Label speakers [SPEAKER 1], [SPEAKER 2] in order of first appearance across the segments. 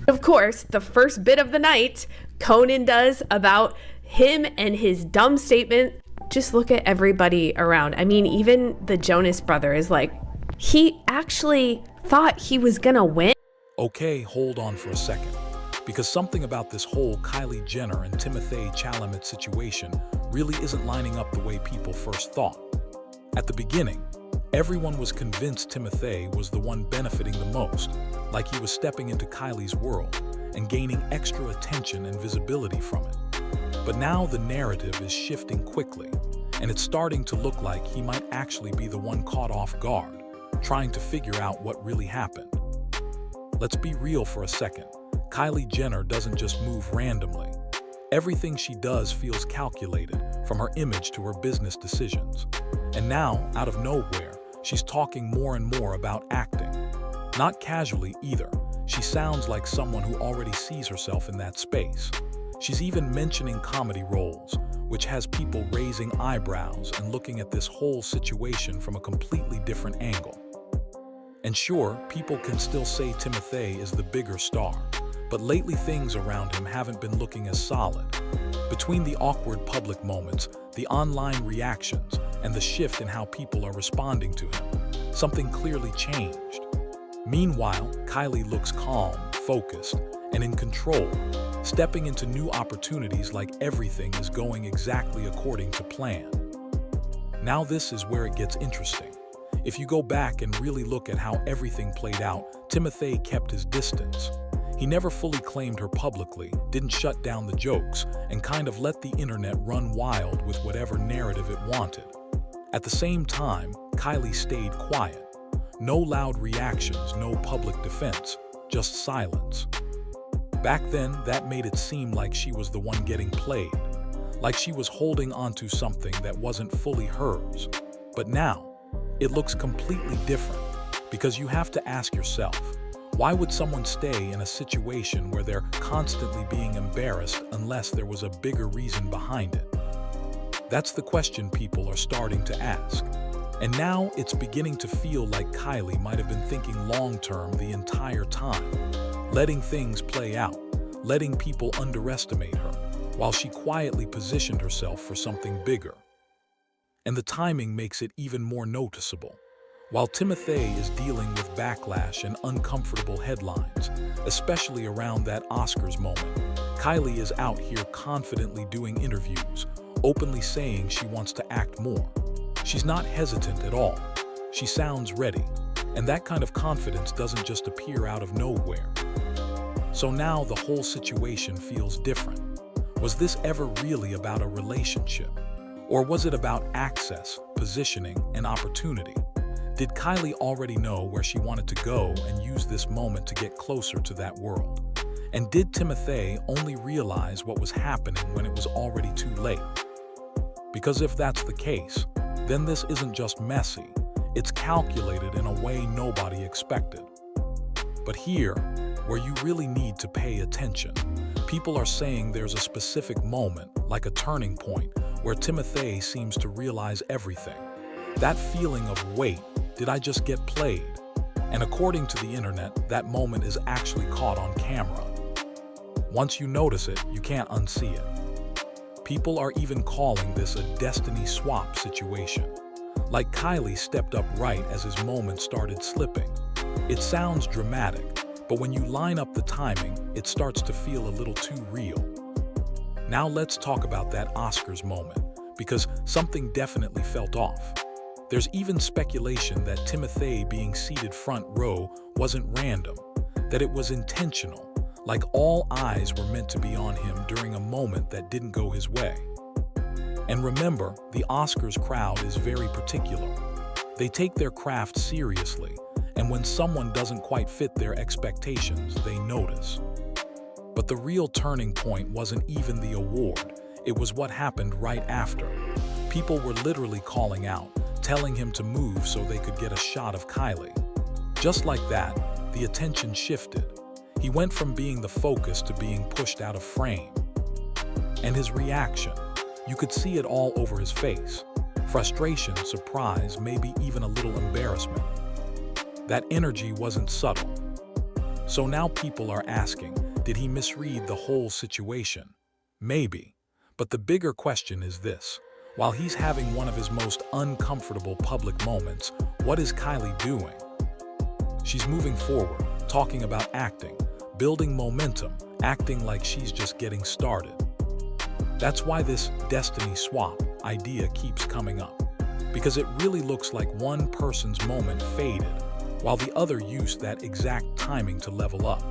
[SPEAKER 1] Of course, the first bit of the night, Conan does about him and his dumb statement. Just look at everybody around. I mean, even the Jonas brother is like, he actually thought he was gonna win.
[SPEAKER 2] Okay, hold on for a second. Because something about this whole Kylie Jenner and Timothée Chalamet situation really isn't lining up the way people first thought. At the beginning, everyone was convinced Timothée was the one benefiting the most, like he was stepping into Kylie's world and gaining extra attention and visibility from it. But now the narrative is shifting quickly, and it's starting to look like he might actually be the one caught off guard, trying to figure out what really happened. Let's be real for a second. Kylie Jenner doesn't just move randomly. Everything she does feels calculated, from her image to her business decisions. And now, out of nowhere, she's talking more and more about acting. Not casually either. She sounds like someone who already sees herself in that space. She's even mentioning comedy roles, which has people raising eyebrows and looking at this whole situation from a completely different angle. And sure, people can still say Timothée is the bigger star, but lately things around him haven't been looking as solid. Between the awkward public moments, the online reactions, and the shift in how people are responding to him, something clearly changed. Meanwhile, Kylie looks calm, focused, and in control, stepping into new opportunities like everything is going exactly according to plan. Now this is where it gets interesting. If you go back and really look at how everything played out, Timothée kept his distance. He never fully claimed her publicly, didn't shut down the jokes, and kind of let the internet run wild with whatever narrative it wanted. At the same time, Kylie stayed quiet. No loud reactions, no public defense, just silence. Back then, that made it seem like she was the one getting played, like she was holding onto something that wasn't fully hers. But now, it looks completely different, because you have to ask yourself, why would someone stay in a situation where they're constantly being embarrassed unless there was a bigger reason behind it? That's the question people are starting to ask. And now it's beginning to feel like Kylie might have been thinking long-term the entire time, letting things play out, letting people underestimate her, while she quietly positioned herself for something bigger. And the timing makes it even more noticeable. While Timothée is dealing with backlash and uncomfortable headlines, especially around that Oscars moment, Kylie is out here confidently doing interviews, openly saying she wants to act more. She's not hesitant at all. She sounds ready, and that kind of confidence doesn't just appear out of nowhere. So now the whole situation feels different. Was this ever really about a relationship? Or was it about access, positioning, and opportunity? Did Kylie already know where she wanted to go and use this moment to get closer to that world? And did Timothée only realize what was happening when it was already too late? Because if that's the case, then this isn't just messy, it's calculated in a way nobody expected. But here, where you really need to pay attention, people are saying there's a specific moment, like a turning point, where Timothée seems to realize everything. That feeling of, wait, did I just get played? And according to the internet, that moment is actually caught on camera. Once you notice it, you can't unsee it. People are even calling this a destiny swap situation. Like Kylie stepped up right as his moment started slipping. It sounds dramatic, but when you line up the timing, it starts to feel a little too real. Now let's talk about that Oscars moment, because something definitely felt off. There's even speculation that Timothée being seated front row wasn't random, that it was intentional, like all eyes were meant to be on him during a moment that didn't go his way. And remember, the Oscars crowd is very particular. They take their craft seriously, and when someone doesn't quite fit their expectations, they notice. But the real turning point wasn't even the award, it was what happened right after. People were literally calling out, telling him to move so they could get a shot of Kylie. Just like that, the attention shifted. He went from being the focus to being pushed out of frame. And his reaction, you could see it all over his face. Frustration, surprise, maybe even a little embarrassment. That energy wasn't subtle. So now people are asking, did he misread the whole situation? Maybe. But the bigger question is this. While he's having one of his most uncomfortable public moments, what is Kylie doing? She's moving forward, talking about acting, building momentum, acting like she's just getting started. That's why this destiny swap idea keeps coming up, because it really looks like one person's moment faded, while the other used that exact timing to level up.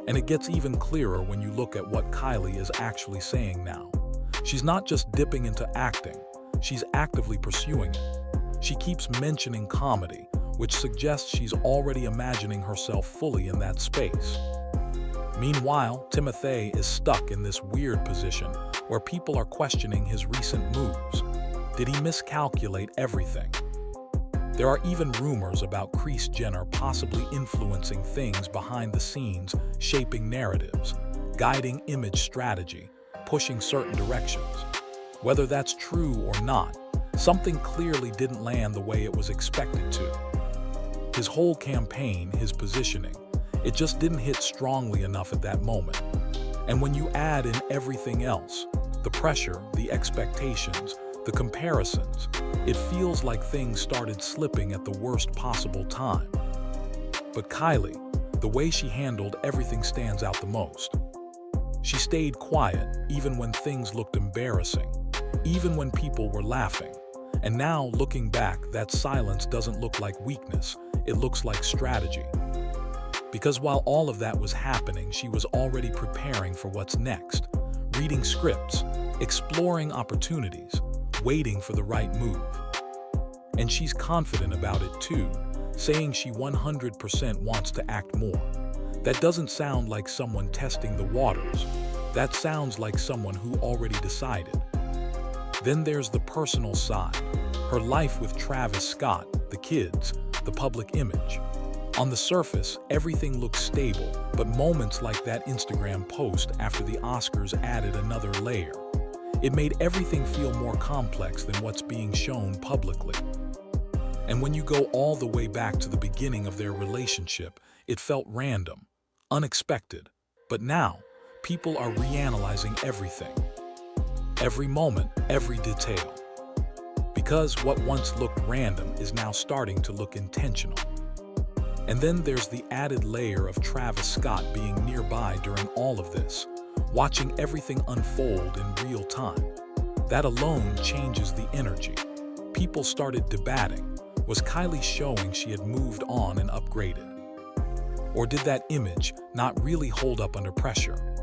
[SPEAKER 2] And it gets even clearer when you look at what Kylie is actually saying now. She's not just dipping into acting, she's actively pursuing it. She keeps mentioning comedy, which suggests she's already imagining herself fully in that space. Meanwhile, Timothée is stuck in this weird position where people are questioning his recent moves. Did he miscalculate everything? There are even rumors about Kylie Jenner possibly influencing things behind the scenes, shaping narratives, guiding image strategy, pushing certain directions. Whether that's true or not, something clearly didn't land the way it was expected to. His whole campaign, his positioning, it just didn't hit strongly enough at that moment. And when you add in everything else, the pressure, the expectations, the comparisons, it feels like things started slipping at the worst possible time. But Kylie, the way she handled everything stands out the most. She stayed quiet even when things looked embarrassing, even when people were laughing. And now, looking back, that silence doesn't look like weakness, it looks like strategy. Because while all of that was happening, she was already preparing for what's next, reading scripts, exploring opportunities, waiting for the right move. And she's confident about it too, saying she 100% wants to act more. That doesn't sound like someone testing the waters. That sounds like someone who already decided. Then there's the personal side, her life with Travis Scott, the kids, the public image. On the surface, everything looks stable, but moments like that Instagram post after the Oscars added another layer. It made everything feel more complex than what's being shown publicly. And when you go all the way back to the beginning of their relationship, it felt random, unexpected. But now, people are reanalyzing everything. Every moment, every detail. Because what once looked random is now starting to look intentional. And then there's the added layer of Travis Scott being nearby during all of this, watching everything unfold in real time. That alone changes the energy. People started debating, was Kylie showing she had moved on and upgraded? Or did that image not really hold up under pressure?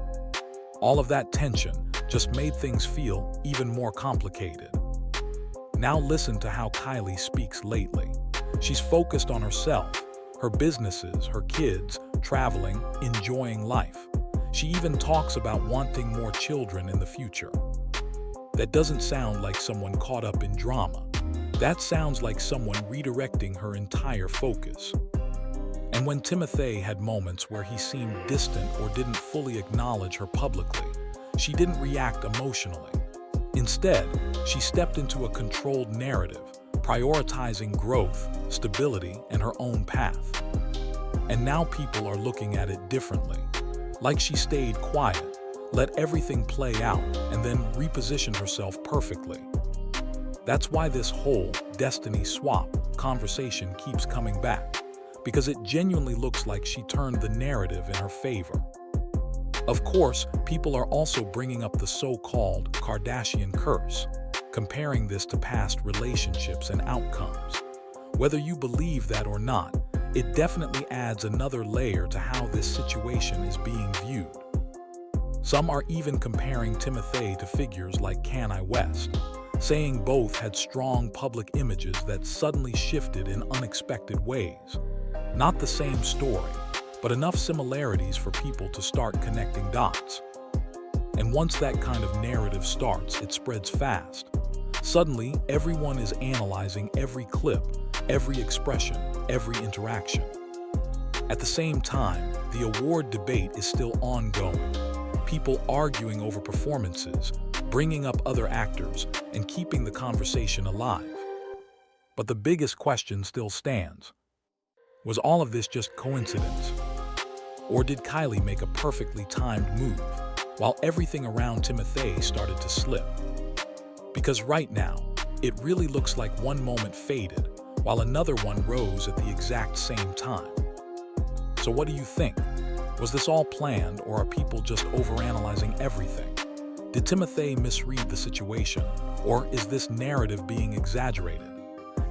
[SPEAKER 2] All of that tension just made things feel even more complicated. Now listen to how Kylie speaks lately. She's focused on herself, her businesses, her kids, traveling, enjoying life. She even talks about wanting more children in the future. That doesn't sound like someone caught up in drama. That sounds like someone redirecting her entire focus. And when Timothée had moments where he seemed distant or didn't fully acknowledge her publicly, she didn't react emotionally. Instead, she stepped into a controlled narrative, prioritizing growth, stability, and her own path. And now people are looking at it differently. Like she stayed quiet, let everything play out, and then repositioned herself perfectly. That's why this whole destiny swap conversation keeps coming back, because it genuinely looks like she turned the narrative in her favor. Of course, people are also bringing up the so-called Kardashian curse, comparing this to past relationships and outcomes. Whether you believe that or not, it definitely adds another layer to how this situation is being viewed. Some are even comparing Timothée to figures like Kanye West, saying both had strong public images that suddenly shifted in unexpected ways. Not the same story, but enough similarities for people to start connecting dots. And once that kind of narrative starts, it spreads fast. Suddenly, everyone is analyzing every clip, every expression, every interaction. At the same time, the award debate is still ongoing. People arguing over performances, bringing up other actors, and keeping the conversation alive. But the biggest question still stands. Was all of this just coincidence? Or did Kylie make a perfectly timed move while everything around Timothée started to slip? Because right now, it really looks like one moment faded while another one rose at the exact same time. So what do you think? Was this all planned, or are people just overanalyzing everything? Did Timothée misread the situation, or is this narrative being exaggerated?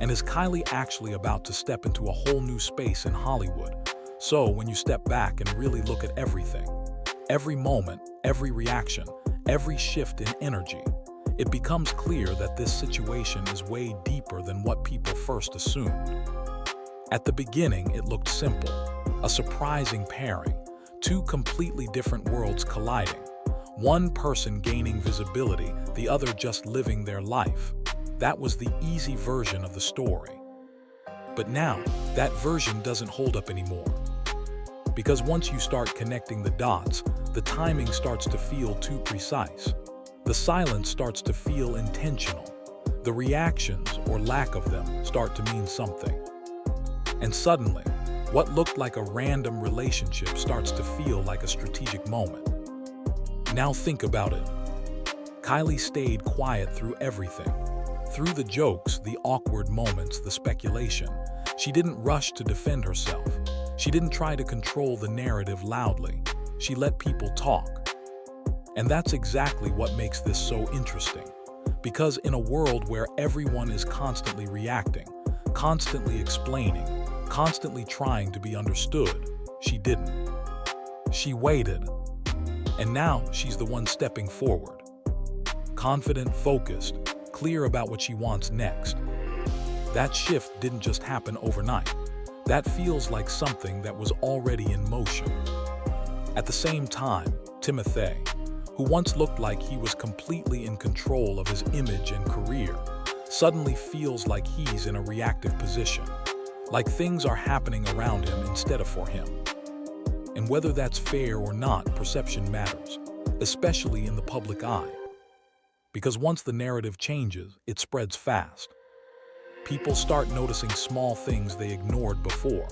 [SPEAKER 2] And is Kylie actually about to step into a whole new space in Hollywood? So when you step back and really look at everything, every moment, every reaction, every shift in energy, it becomes clear that this situation is way deeper than what people first assumed. At the beginning, it looked simple, a surprising pairing, two completely different worlds colliding, one person gaining visibility, the other just living their life. That was the easy version of the story. But now, that version doesn't hold up anymore. Because once you start connecting the dots, the timing starts to feel too precise. The silence starts to feel intentional. The reactions, or lack of them, start to mean something. And suddenly, what looked like a random relationship starts to feel like a strategic moment. Now think about it. Kylie stayed quiet through everything. Through the jokes, the awkward moments, the speculation. She didn't rush to defend herself. She didn't try to control the narrative loudly. She let people talk. And that's exactly what makes this so interesting. Because in a world where everyone is constantly reacting, constantly explaining, constantly trying to be understood, she didn't. She waited. And now she's the one stepping forward. Confident, focused, clear about what she wants next. That shift didn't just happen overnight. That feels like something that was already in motion. At the same time, Timothée, who once looked like he was completely in control of his image and career, suddenly feels like he's in a reactive position, like things are happening around him instead of for him. And whether that's fair or not, perception matters, especially in the public eye. Because once the narrative changes, it spreads fast. People start noticing small things they ignored before.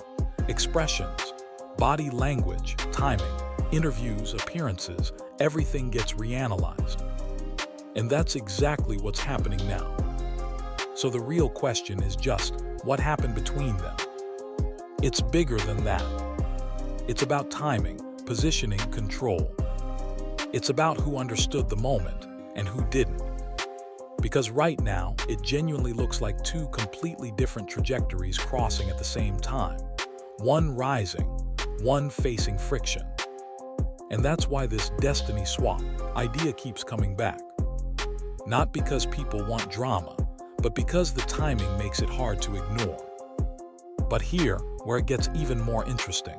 [SPEAKER 2] Expressions, body language, timing, interviews, appearances, everything gets reanalyzed. And that's exactly what's happening now. So the real question is just, what happened between them? It's bigger than that. It's about timing, positioning, control. It's about who understood the moment and who didn't. Because right now, it genuinely looks like two completely different trajectories crossing at the same time. One rising, one facing friction. And that's why this destiny swap idea keeps coming back. Not because people want drama, but because the timing makes it hard to ignore. But here, where it gets even more interesting.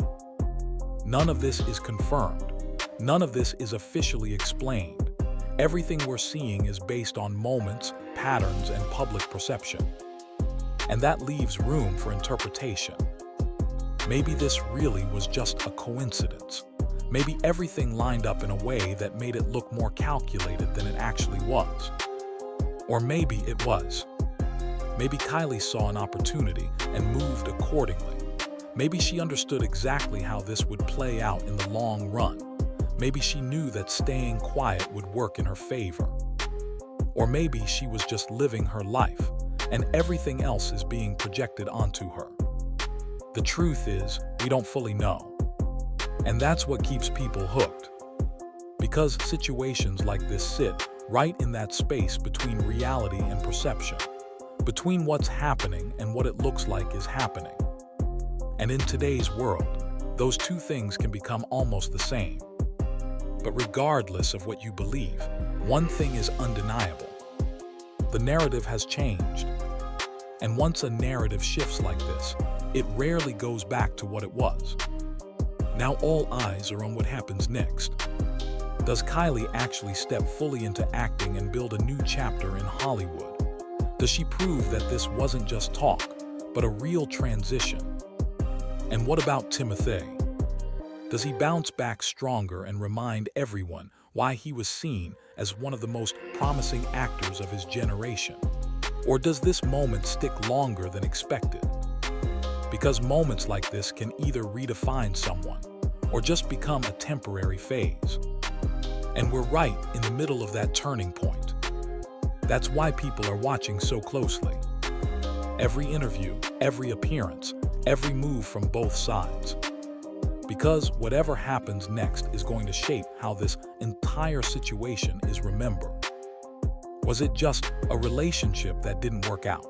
[SPEAKER 2] None of this is confirmed. None of this is officially explained. Everything we're seeing is based on moments, patterns, and public perception. And that leaves room for interpretation. Maybe this really was just a coincidence. Maybe everything lined up in a way that made it look more calculated than it actually was. Or maybe it was. Maybe Kylie saw an opportunity and moved accordingly. Maybe she understood exactly how this would play out in the long run. Maybe she knew that staying quiet would work in her favor. Or maybe she was just living her life, and everything else is being projected onto her. The truth is, we don't fully know. And that's what keeps people hooked. Because situations like this sit right in that space between reality and perception, between what's happening and what it looks like is happening. And in today's world, those two things can become almost the same. But regardless of what you believe, one thing is undeniable. The narrative has changed. And once a narrative shifts like this, it rarely goes back to what it was. Now all eyes are on what happens next. Does Kylie actually step fully into acting and build a new chapter in Hollywood? Does she prove that this wasn't just talk, but a real transition? And what about Timothée? Does he bounce back stronger and remind everyone why he was seen as one of the most promising actors of his generation? Or does this moment stick longer than expected? Because moments like this can either redefine someone or just become a temporary phase? And we're right in the middle of that turning point. That's why people are watching so closely. Every interview, every appearance, every move from both sides. Because whatever happens next is going to shape how this entire situation is remembered. Was it just a relationship that didn't work out?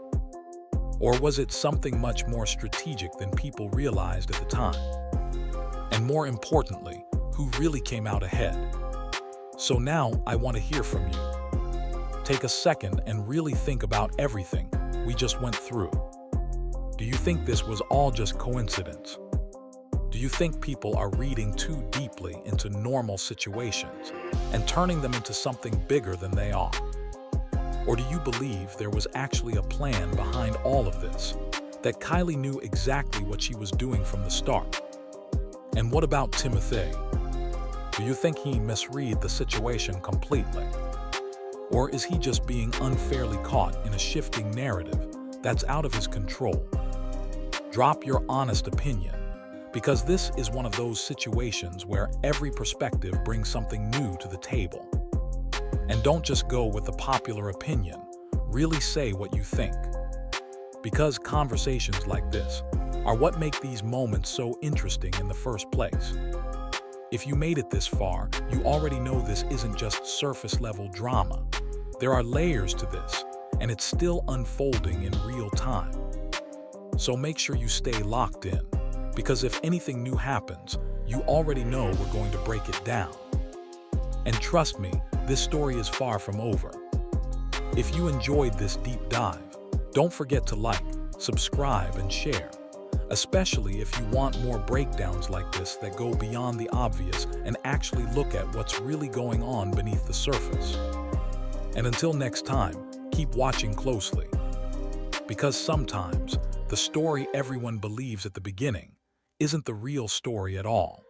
[SPEAKER 2] Or was it something much more strategic than people realized at the time? And more importantly, who really came out ahead? So now I want to hear from you. Take a second and really think about everything we just went through. Do you think this was all just coincidence? Do you think people are reading too deeply into normal situations and turning them into something bigger than they are? Or do you believe there was actually a plan behind all of this, that Kylie knew exactly what she was doing from the start? And what about Timothée? Do you think he misread the situation completely? Or is he just being unfairly caught in a shifting narrative that's out of his control? Drop your honest opinion, because this is one of those situations where every perspective brings something new to the table. And don't just go with the popular opinion, really say what you think. Because conversations like this are what make these moments so interesting in the first place. If you made it this far, you already know this isn't just surface-level drama. There are layers to this, and it's still unfolding in real time. So make sure you stay locked in, because if anything new happens, you already know we're going to break it down. And trust me, this story is far from over. If you enjoyed this deep dive, don't forget to like, subscribe, and share, especially if you want more breakdowns like this that go beyond the obvious and actually look at what's really going on beneath the surface. And until next time, keep watching closely. Because sometimes, the story everyone believes at the beginning isn't the real story at all.